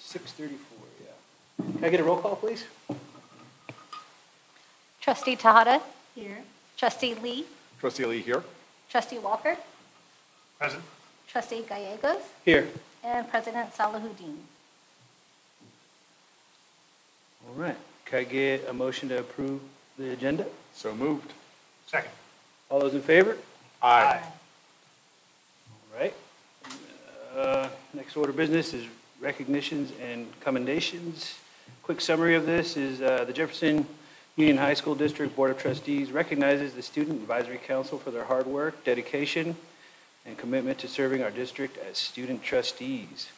6:34, yeah. Can I get a roll call, please? Trustee Tahada? Here. Trustee Lee? Trustee Lee here. Trustee Walker? Present. Trustee Gallegos? Here. And President Salahuddin. All right. Can I get a motion to approve the agenda? So moved. Second. All those in favor? Aye. All right. Next order of business is recognitions and commendations. Quick summary of this is the Jefferson Union High School District Board of Trustees recognizes the Student Advisory Council for their hard work, dedication, and commitment to serving our district as student trustees.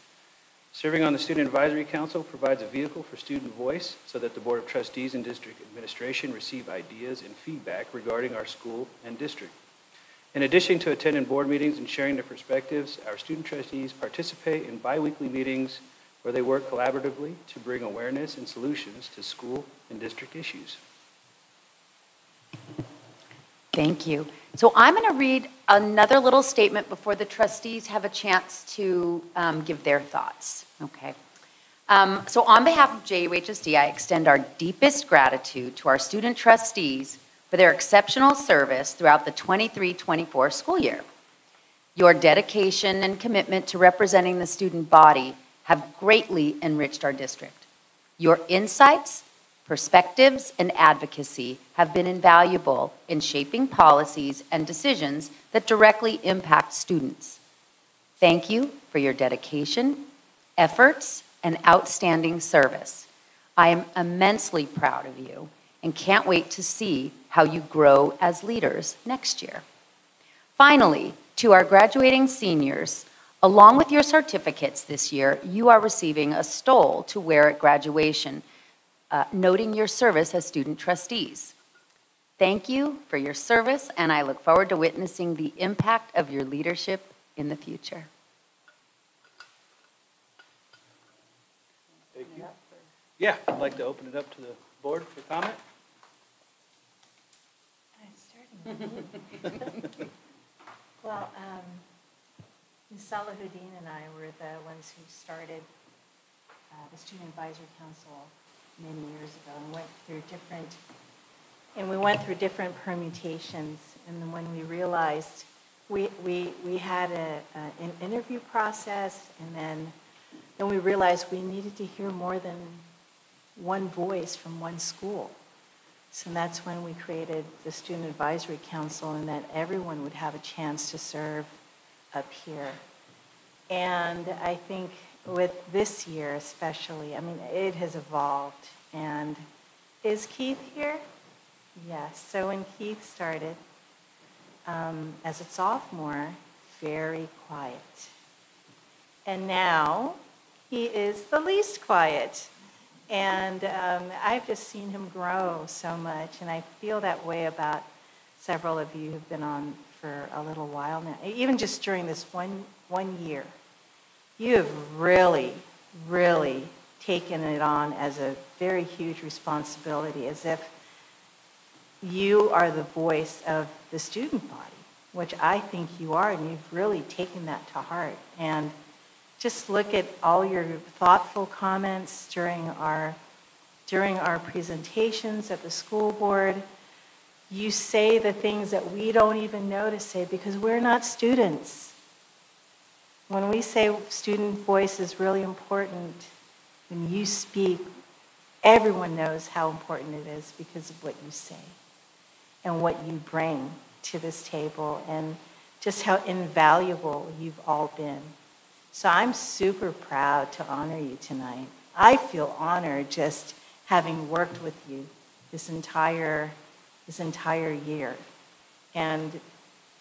Serving on the Student Advisory Council provides a vehicle for student voice so that the Board of Trustees and District Administration receive ideas and feedback regarding our school and district. In addition to attending board meetings and sharing their perspectives, our student trustees participate in bi-weekly meetings where they work collaboratively to bring awareness and solutions to school and district issues. Thank you. So I'm going to read another little statement before the trustees have a chance to give their thoughts. Okay. So on behalf of JUHSD, I extend our deepest gratitude to our student trustees for their exceptional service throughout the 23-24 school year. Your dedication and commitment to representing the student body have greatly enriched our district. Your insights, perspectives, and advocacy have been invaluable in shaping policies and decisions that directly impact students. Thank you for your dedication, efforts, and outstanding service. I am immensely proud of you and can't wait to see how you grow as leaders next year. Finally, to our graduating seniors, along with your certificates this year, you are receiving a stole to wear at graduation, noting your service as student trustees. Thank you for your service, and I look forward to witnessing the impact of your leadership in the future. Thank you. Yeah, I'd like to open it up to the board for comment. Well, Ms. Salahuddin and I were the ones who started the Student Advisory Council many years ago and we went through different permutations. And then when we realized we had an interview process, and then we realized we needed to hear more than one voice from one school. So that's when we created the Student Advisory Council, and that everyone would have a chance to serve up here. And I think with this year especially, I mean, it has evolved. And is Keith here? Yes. So when Keith started as a sophomore, very quiet. And now he is the least quiet. And I've just seen him grow so much, and I feel that way about several of you who've been on for a little while now. Even just during this one year, you have really, really taken it on as a very huge responsibility, as if you are the voice of the student body, which I think you are, and you've really taken that to heart. And just look at all your thoughtful comments during our presentations at the school board. You say the things that we don't even know to say because we're not students. When we say student voice is really important, when you speak, everyone knows how important it is because of what you say and what you bring to this table and just how invaluable you've all been. So I'm super proud to honor you tonight. I feel honored just having worked with you this entire year, and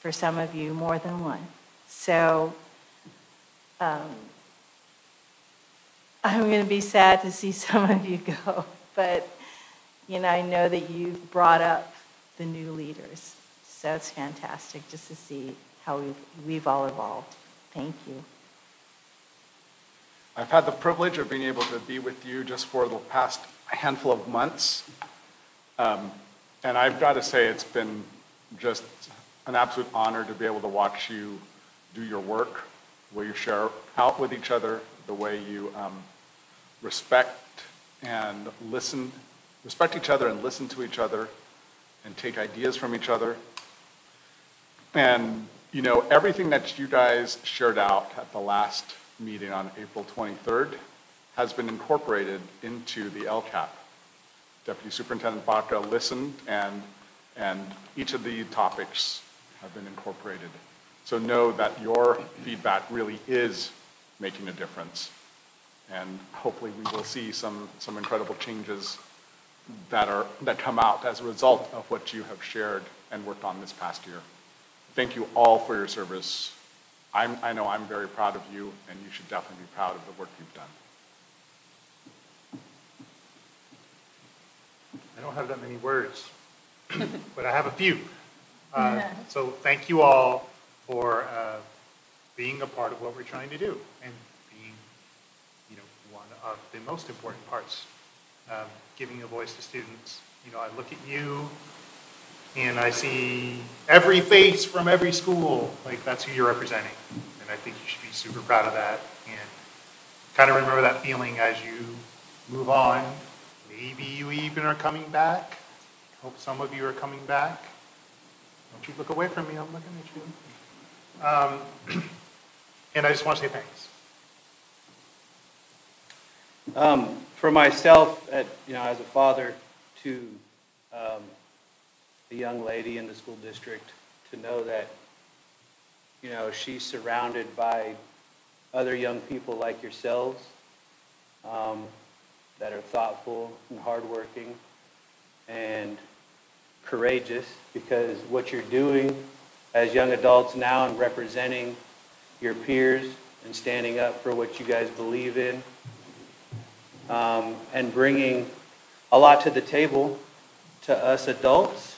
for some of you, more than one. So I'm going to be sad to see some of you go, but I know that you've brought up the new leaders. So it's fantastic just to see how we've all evolved. Thank you. I've had the privilege of being able to be with you just for the past handful of months. And I've got to say, it's been just an absolute honor to be able to watch you do your work, the way you share out with each other, the way you respect and respect each other and listen to each other and take ideas from each other. And, you know, everything that you guys shared out at the last meeting on April 23rd has been incorporated into the LCAP. Deputy Superintendent Baca listened, and each of the topics have been incorporated. So know that your feedback really is making a difference. And hopefully we will see some incredible changes that come out as a result of what you have shared and worked on this past year. Thank you all for your service. I know I'm very proud of you, and you should definitely be proud of the work you've done. I don't have that many words, but I have a few. So thank you all for being a part of what we're trying to do and being, you know, one of the most important parts, giving a voice to students. You know, I look at you and I see every face from every school, like that's who you're representing. And I think you should be super proud of that and kind of remember that feeling as you move on. Maybe you even are coming back. Hope some of you are coming back. Don't you look away from me, I'm looking at you. And I just want to say thanks. For myself, you know, as a father to a young lady in the school district, to know that, you know, she's surrounded by other young people like yourselves that are thoughtful and hardworking and courageous, because what you're doing as young adults now and representing your peers and standing up for what you guys believe in, and bringing a lot to the table to us adults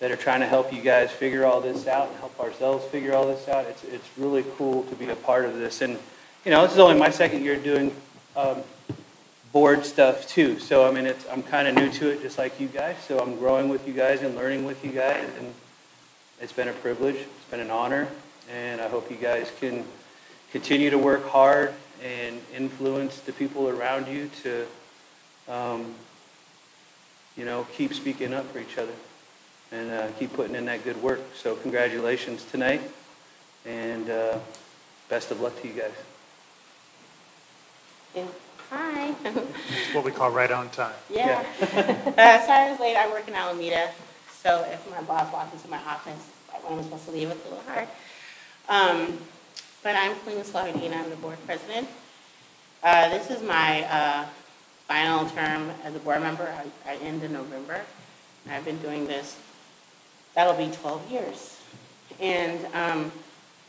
that are trying to help you guys figure all this out and help ourselves figure all this out. It's really cool to be a part of this. And, you know, this is only my second year doing board stuff too. So, I mean, I'm kind of new to it just like you guys. So I'm growing with you guys and learning with you guys. And it's been a privilege. It's been an honor. And I hope you guys can continue to work hard and influence the people around you to, you know, keep speaking up for each other and keep putting in that good work. So congratulations tonight, and best of luck to you guys. Yeah. Hi. It's what we call right on time. Yeah. Sorry I was late. I work in Alameda, so if my boss walks into my office, like when I'm supposed to leave, it's a little hard. But I'm Queen Slavadina. I'm the board president. This is my final term as a board member. I end in November. I've been doing this, that'll be 12 years. And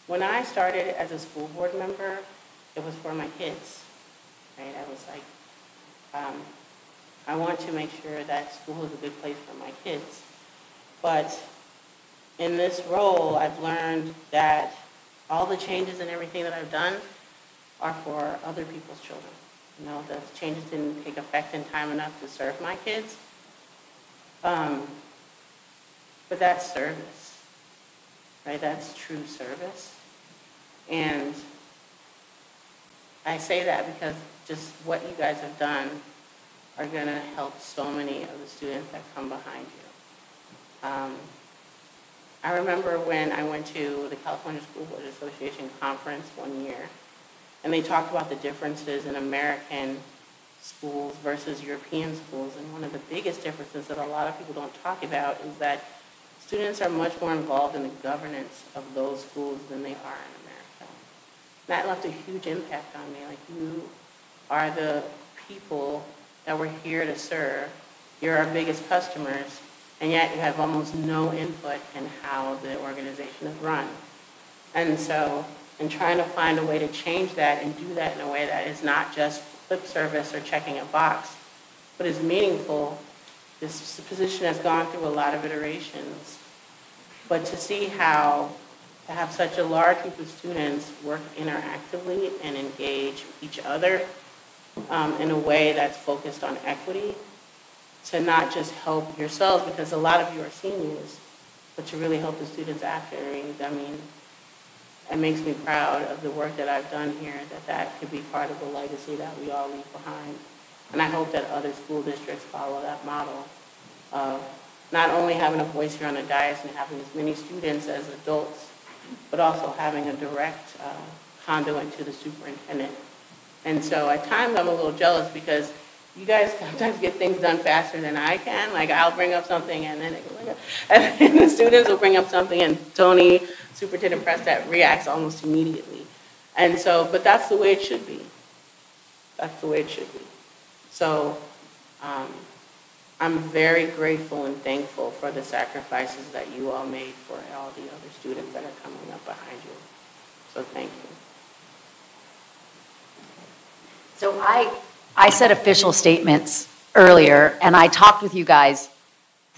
when I started as a school board member, it was for my kids. Right? I was like, I want to make sure that school is a good place for my kids. But in this role, I've learned that all the changes and everything that I've done are for other people's children. You know, the changes didn't take effect in time enough to serve my kids. But that's service, right? That's true service. And I say that because just what you guys have done are going to help so many of the students that come behind you. I remember when I went to the California School Board Association conference one year, and they talked about the differences in American schools versus European schools. And one of the biggest differences that a lot of people don't talk about is that students are much more involved in the governance of those schools than they are in America. That left a huge impact on me. Like, you are the people that we're here to serve. You're our biggest customers, and yet you have almost no input in how the organization is run. And so, in trying to find a way to change that and do that in a way that is not just lip service or checking a box, but is meaningful, this position has gone through a lot of iterations. But to see how to have such a large group of students work interactively and engage each other in a way that's focused on equity, to not just help yourselves, because a lot of you are seniors, but to really help the students after. I mean, it makes me proud of the work that I've done here, that could be part of the legacy that we all leave behind. And I hope that other school districts follow that model of not only having a voice here on the dais and having as many students as adults, but also having a direct conduit to the superintendent. And so at times I'm a little jealous because you guys sometimes get things done faster than I can. Like I'll bring up something and then and the students will bring up something and Tony, Superintendent Prescott, reacts almost immediately. And so, but that's the way it should be. That's the way it should be. So I'm very grateful and thankful for the sacrifices that you all made for all the other students that are coming up behind you. So thank you. So I said official statements earlier, and I talked with you guys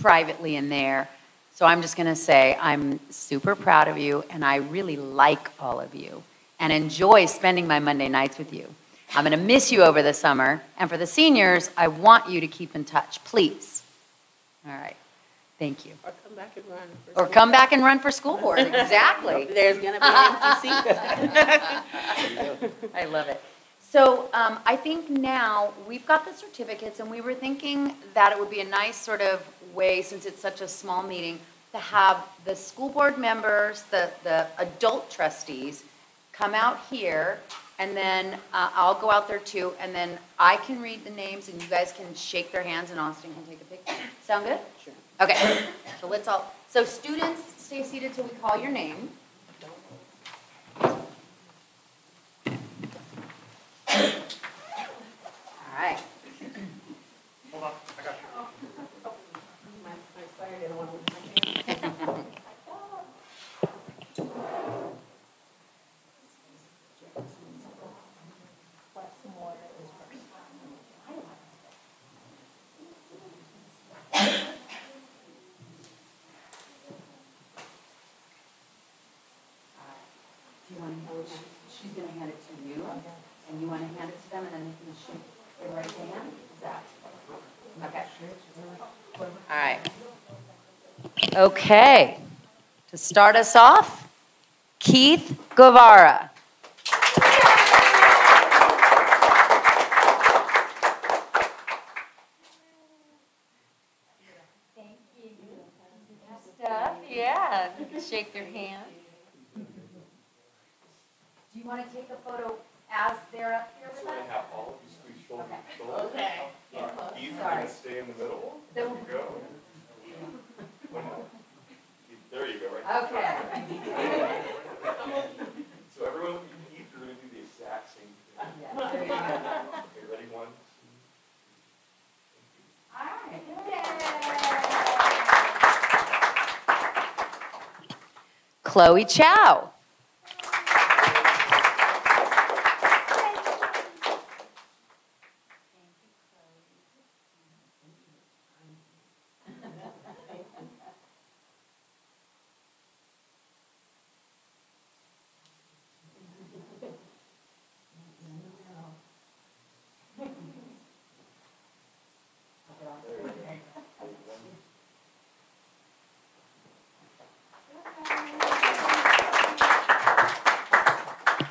privately in there. So I'm just going to say I'm super proud of you, and I really like all of you and enjoy spending my Monday nights with you. I'm going to miss you over the summer, and for the seniors, I want you to keep in touch, please. All right. Thank you. Or come back and run. Or come back and run for school board. Exactly. There's going to be an empty seat. I love it. So I think now we've got the certificates, and we were thinking that it would be a nice sort of way, since it's such a small meeting, to have the school board members, the adult trustees, come out here, and then I'll go out there too, and then I can read the names, and you guys can shake their hands, and Austin can take a picture. Sound good? Sure. Okay. So let's all. So students, stay seated till we call your name. All right. Hold on, I got you. My spider didn't want to lose my hand. Do you want to hand it? She's going to hand it to you, and you want to hand it to them, and then they can shake their right hand? Is that? Okay. All right. Okay. To start us off, Keith Guevara. Thank you. Stuff, yeah. You can shake their hand. Do you want to take a photo as they're up here with us? I have all of you squeeze shoulder to shoulder. Okay. Keith, you're going to stay in the middle. There you go. There you go, right? Okay. So everyone, Keith, you're going to do the exact same thing. Yeah, there you go. Okay, ready? One. All right. Chloe Chow.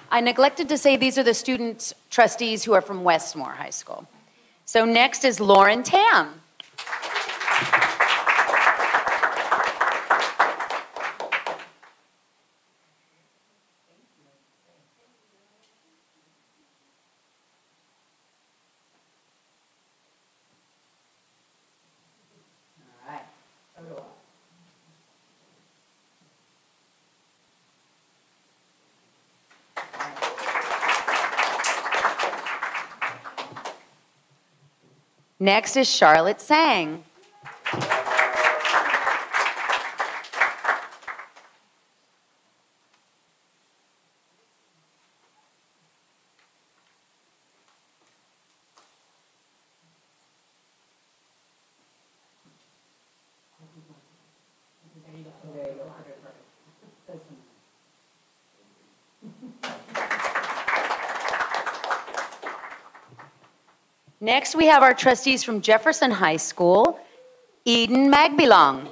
I neglected to say these are the student trustees who are from Westmore High School. So next is Lauren Tam. Next is Charlotte Sang. Next, we have our trustees from Jefferson High School, Eden Magbilong.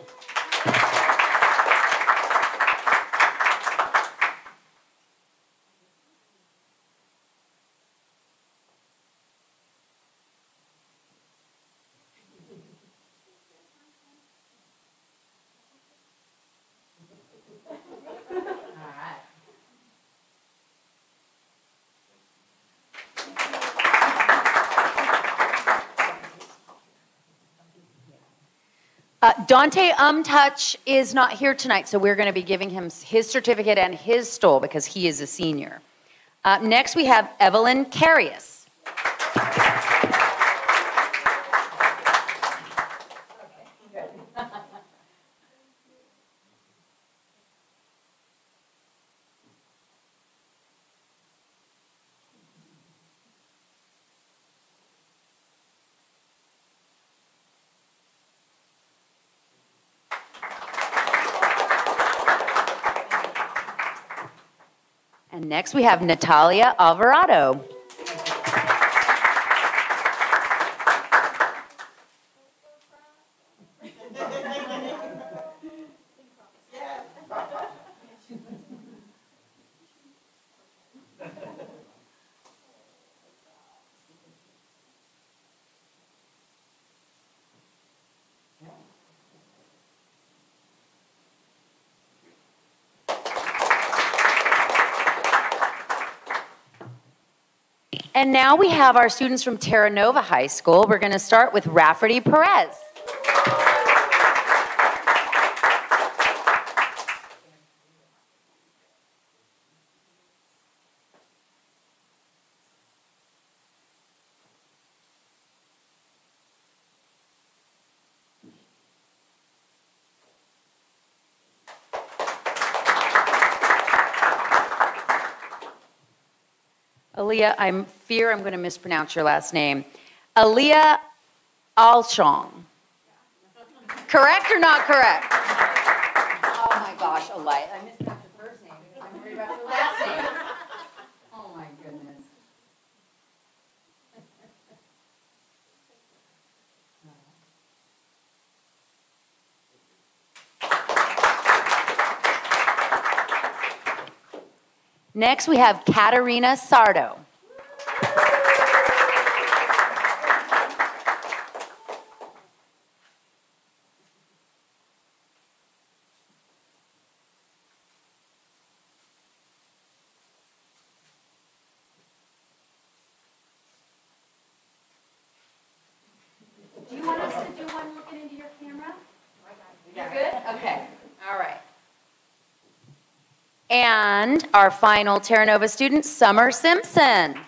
Dante Umtouch is not here tonight, so we're going to be giving him his certificate and his stole because he is a senior. Next, we have Evelyn Carius. And next we have Natalia Alvarado. And now we have our students from Terra Nova High School. We're going to start with Rafferty Perez. Aaliyah, I fear I'm going to mispronounce your last name. Aaliyah Alshong. Correct or not correct? Oh my gosh, Aaliyah. I mispronounced your first name. I'm worried about your last name. Oh my goodness. Next, we have Katarina Sardo. Do you want us to do one looking into your camera? You're good? Okay. All right. And our final Terra Nova student, Summer Simpson.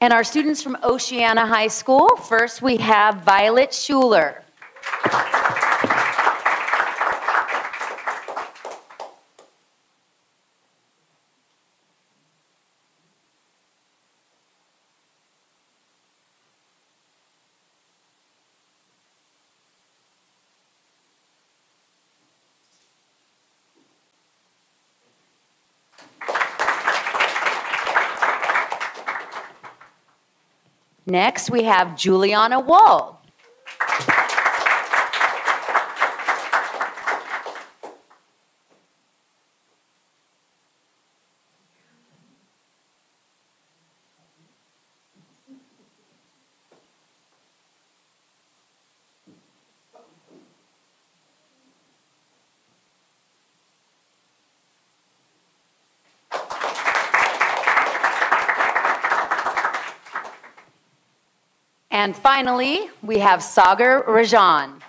And our students from Oceana High School, first we have Violet Schuler. Next, we have Juliana Wall. And finally, we have Sagar Rajan.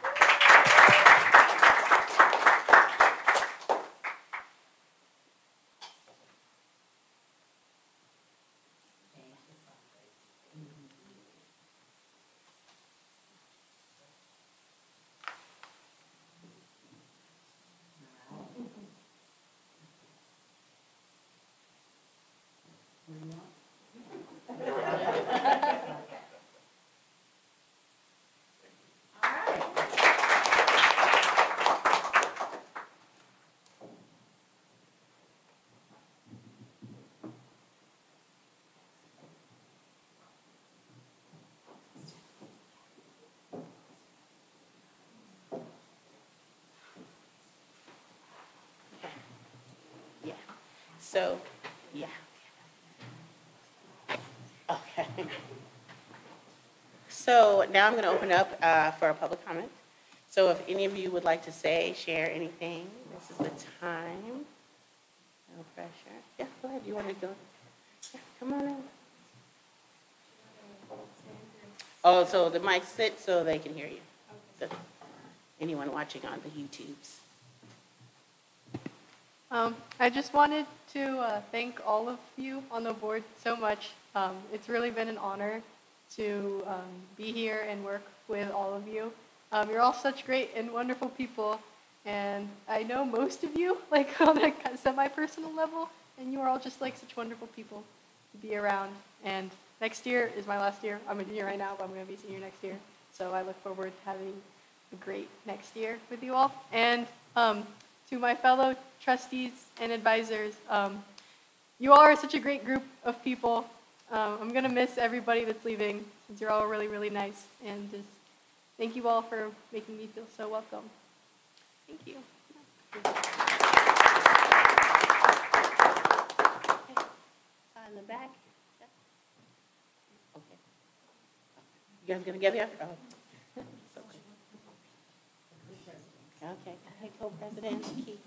So, yeah. Okay. So now I'm going to open up for a public comment. So if any of you would like to say, share anything, this is the time. No pressure. Yeah, go ahead. You want to go? Yeah, come on in. Oh, so the mic sit so they can hear you. So anyone watching on the YouTubes. I just wanted to thank all of you on the board so much. It's really been an honor to be here and work with all of you. You're all such great and wonderful people, and I know most of you, like on a semi-personal level, and you are all just like such wonderful people to be around. And next year is my last year. I'm a junior right now, but I'm going to be a senior next year. So I look forward to having a great next year with you all. And to my fellow trustees and advisors, you all are such a great group of people. I'm going to miss everybody that's leaving since you're all really, really nice. And just thank you all for making me feel so welcome. Thank you. In the back. Okay. You guys gonna get there? Oh. It's okay. Okay. Hey, Co-President Keith.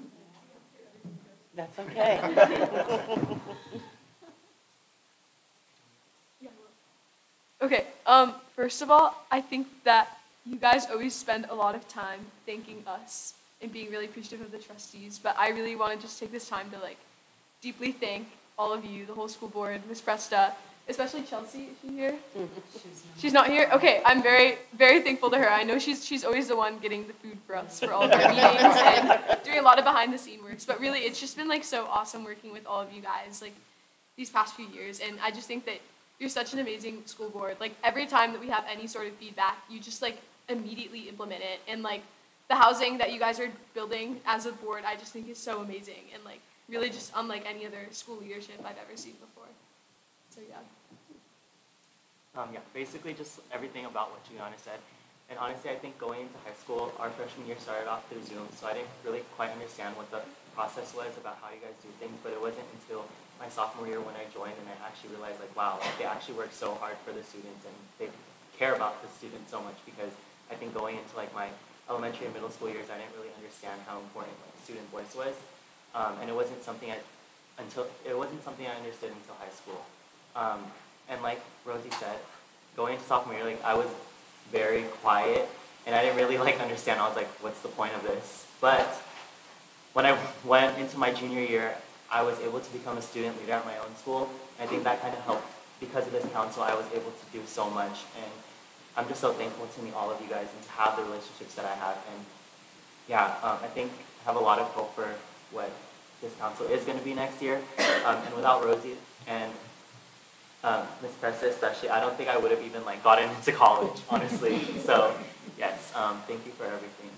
That's okay. Okay, first of all, I think that you guys always spend a lot of time thanking us and being really appreciative of the trustees, but I really want to just take this time to deeply thank all of you, the whole school board, Ms. Presta, especially Chelsea. Is she here? She's not here? Okay, I'm very, very thankful to her. I know she's always the one getting the food for us for all of our meetings and doing a lot of behind the scene works, but really it's just been so awesome working with all of you guys these past few years, and I just think that you're such an amazing school board. Every time that we have any sort of feedback, you just immediately implement it, and the housing that you guys are building as a board, I just think is so amazing, and really just unlike any other school leadership I've ever seen before. So yeah. Basically just everything about what Juliana said. And honestly, I think going into high school, our freshman year started off through Zoom, so I didn't really quite understand what the process was about how you guys do things, but it wasn't until my sophomore year when I joined and I actually realized wow, they actually work so hard for the students and they care about the students so much, because I think going into my elementary and middle school years, I didn't really understand how important student voice was. And it wasn't something I understood until high school. And like Rosie said, going into sophomore year, I was very quiet, and I didn't really understand. I was what's the point of this? But when I went into my junior year, I was able to become a student leader at my own school. And I think that kind of helped. Because of this council, I was able to do so much, and I'm just so thankful to meet all of you guys and to have the relationships that I have. And yeah, I think I have a lot of hope for what this council is going to be next year. And without Rosie and Ms. Pressa especially, I don't think I would have even gotten into college, honestly. So yes, thank you for everything.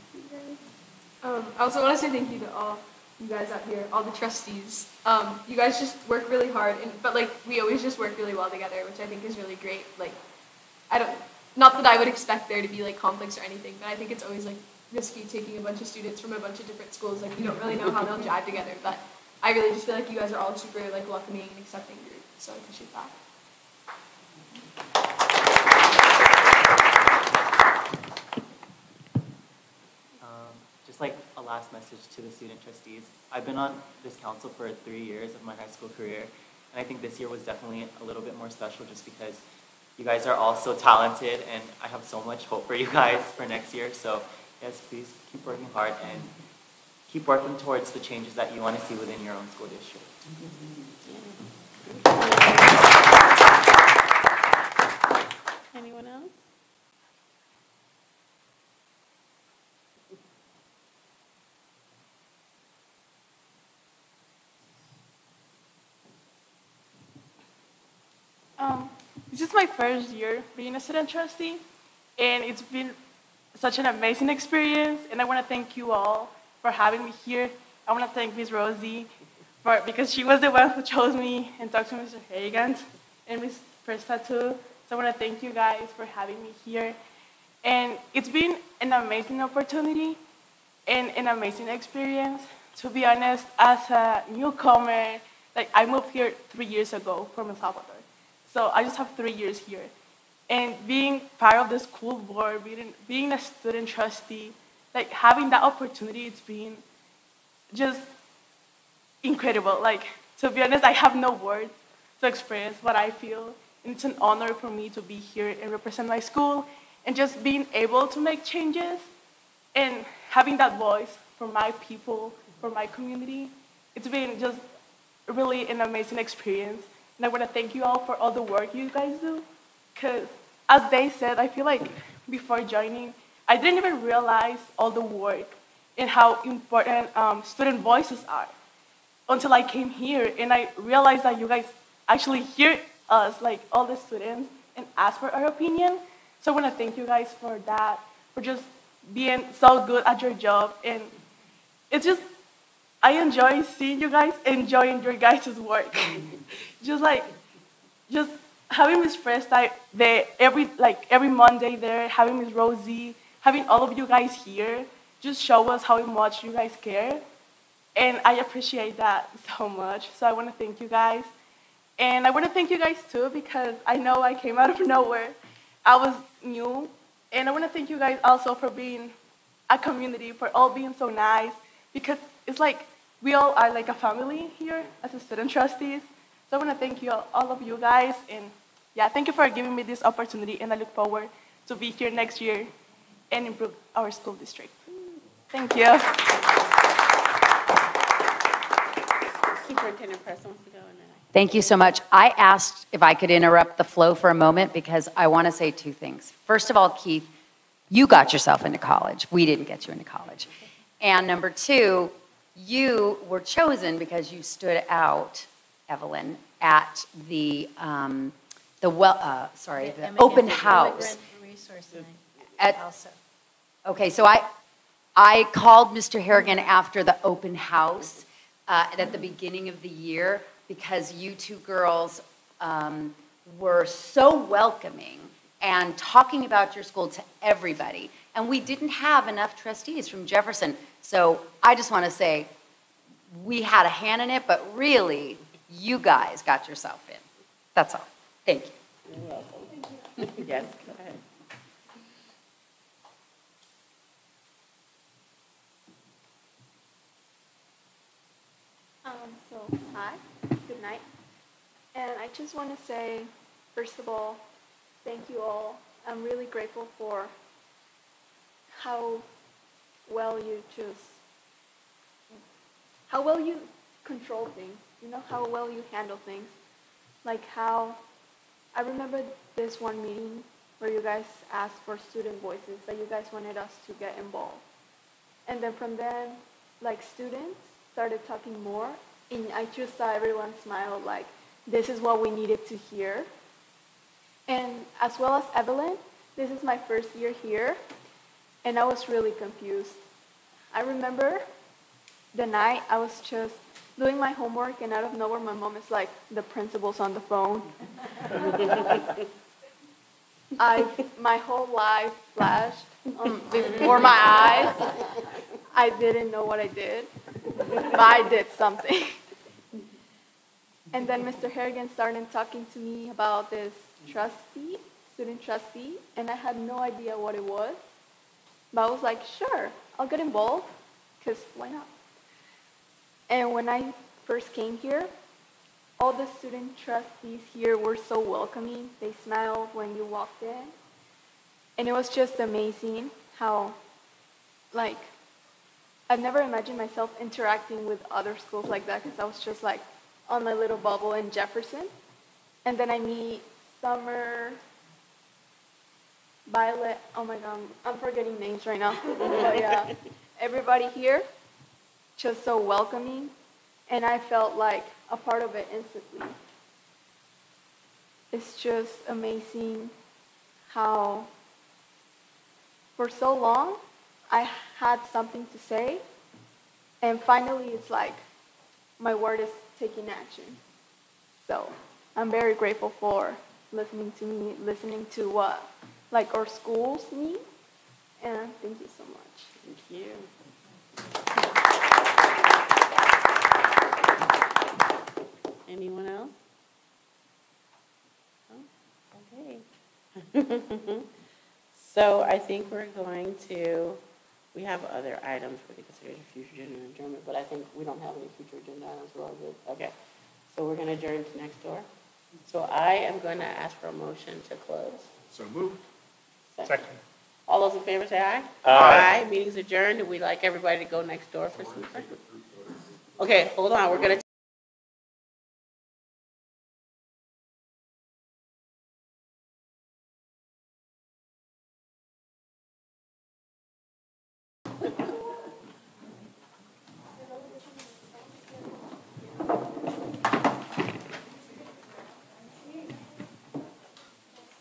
I also want to say thank you to all you guys out here, all the trustees. You guys just work really hard, but we always just work really well together, which I think is really great. Not that I would expect there to be conflicts or anything, but I think it's always risky taking a bunch of students from a bunch of different schools. You don't really know how they'll jive together, but I really just feel you guys are all super welcoming and accepting group, so I appreciate that. Just a last message to the student trustees. I've been on this council for 3 years of my high school career, and I think this year was definitely a little bit more special just because you guys are all so talented, and I have so much hope for you guys for next year. So yes, please keep working hard and keep working towards the changes that you want to see within your own school district. Anyone else? This is my first year being a student trustee, and it's been such an amazing experience, and I want to thank you all for having me here. I want to thank Ms. Rosie because she was the one who chose me and talked to Mr. Hagan and Ms. Presta too. So I want to thank you guys for having me here. And it's been an amazing opportunity and an amazing experience. To be honest, as a newcomer Like, I moved here 3 years ago from El Salvador. So I just have 3 years here. And being part of the school board, being a student trustee, like having that opportunity, it's been just incredible. Like, to be honest, I have no words to express what I feel. And it's an honor for me to be here and represent my school and just being able to make changes and having that voice for my people, for my community. It's been just really an amazing experience. And I want to thank you all for all the work you guys do. Because as they said, I feel like before joining, I didn't even realize all the work and how important student voices are until I came here and I realized that you guys actually hear us, like all the students, and ask for our opinion. So I want to thank you guys for that, for just being so good at your job. And it's just, I enjoy seeing you guys enjoying your guys' work. just having Miss Fresh there every Monday there, having Miss Rosie, having all of you guys here, just show us how much you guys care. And I appreciate that so much. So I want to thank you guys. And I want to thank you guys too, because I know I came out of nowhere. I was new. And I want to thank you guys also for being a community, for all being so nice, because it's like we all are like a family here as a student trustees. So I want to thank you, all of you guys. And yeah, thank you for giving me this opportunity. And I look forward to be here next year and improve our school district. Thank you. Superintendent Press wants to go, and then Thank you so much. I asked if I could interrupt the flow for a moment because I want to say two things. First of all, Keith, you got yourself into college. We didn't get you into college. And number two, you were chosen because you stood out, Evelyn, at the open house. Okay, so I called Mr. Harrigan after the open house at the beginning of the year because you two girls were so welcoming and talking about your school to everybody. And we didn't have enough trustees from Jefferson. So I just want to say we had a hand in it, but really, you guys got yourself in. That's all. Thank you. you're welcome. Yes, go ahead. Hi, good night. And I just want to say, first of all, thank you all. I'm really grateful for how well you control things, how well you handle things. Like how, I remember this one meeting where you guys asked for student voices, that you guys wanted us to get involved. And then from then, like students started talking more, and I just saw everyone smile like, this is what we needed to hear. And as well as Evelyn, this is my first year here, and I was really confused. I remember the night I was just doing my homework, and out of nowhere my mom is like, the principal's on the phone. My whole life flashed before my eyes. I didn't know what I did, but I did something. And then Mr. Harrigan started talking to me about this student trustee, and I had no idea what it was. But I was like, sure, I'll get involved, because why not? And when I first came here, all the student trustees here were so welcoming. They smiled when you walked in. And it was just amazing how, like, I've never imagined myself interacting with other schools like that, because I was just like on my little bubble in Jefferson. And then I meet Summer, Violet, oh my God, I'm forgetting names right now. But yeah, everybody here, just so welcoming. And I felt like a part of it instantly. It's just amazing how for so long I had something to say, and finally it's like my word is taking action. So I'm very grateful for listening to me, listening to what like our schools need, and thank you so much. Thank you. Anyone else? Oh, okay. So I think we're going to, we have other items for the consideration of future agenda and adjournment, but I think we don't have any future agenda items. We're all good. Okay. So we're going to adjourn to next door. So I am going to ask for a motion to close. So moved. Second. All those in favor say aye. Aye. Aye. Meeting's adjourned. We'd like everybody to go next door for some. Okay, hold on. We're going to.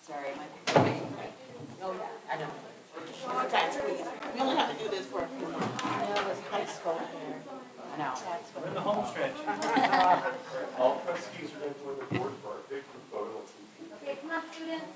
Sorry, oh yeah, I know. It's a tight squeeze. We only have to do this for a few months. I know, it's high school here. I know. We're in the home stretch. All trustees are going to join the board for our big group photo. Okay, come on, students.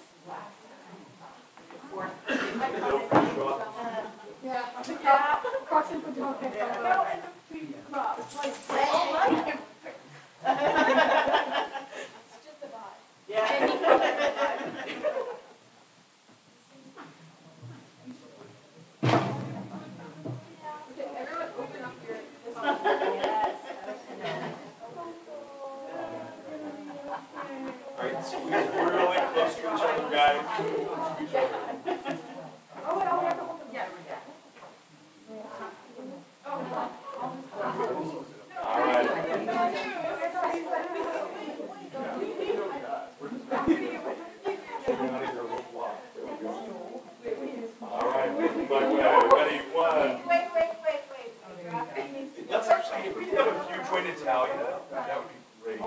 All right, so we're really close to each other, guys. Close to each other. All right. All right, making my way. Ready, one. Wait. Let's actually, if we could have a few join Italian, that would be great. Do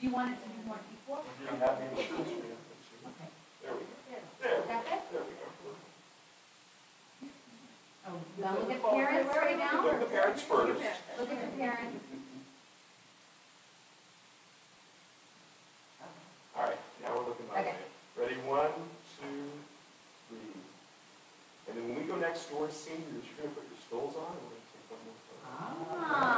you want it to be more equal? There we go. There we go. Now look at parents right now. Look at the parents first. Look at the parents. All right, now we're looking my way. Ready, 1, 2, 3. And then when we go next door, seniors, you're going to put your stoles on, and we're going to take one more photo. Ah.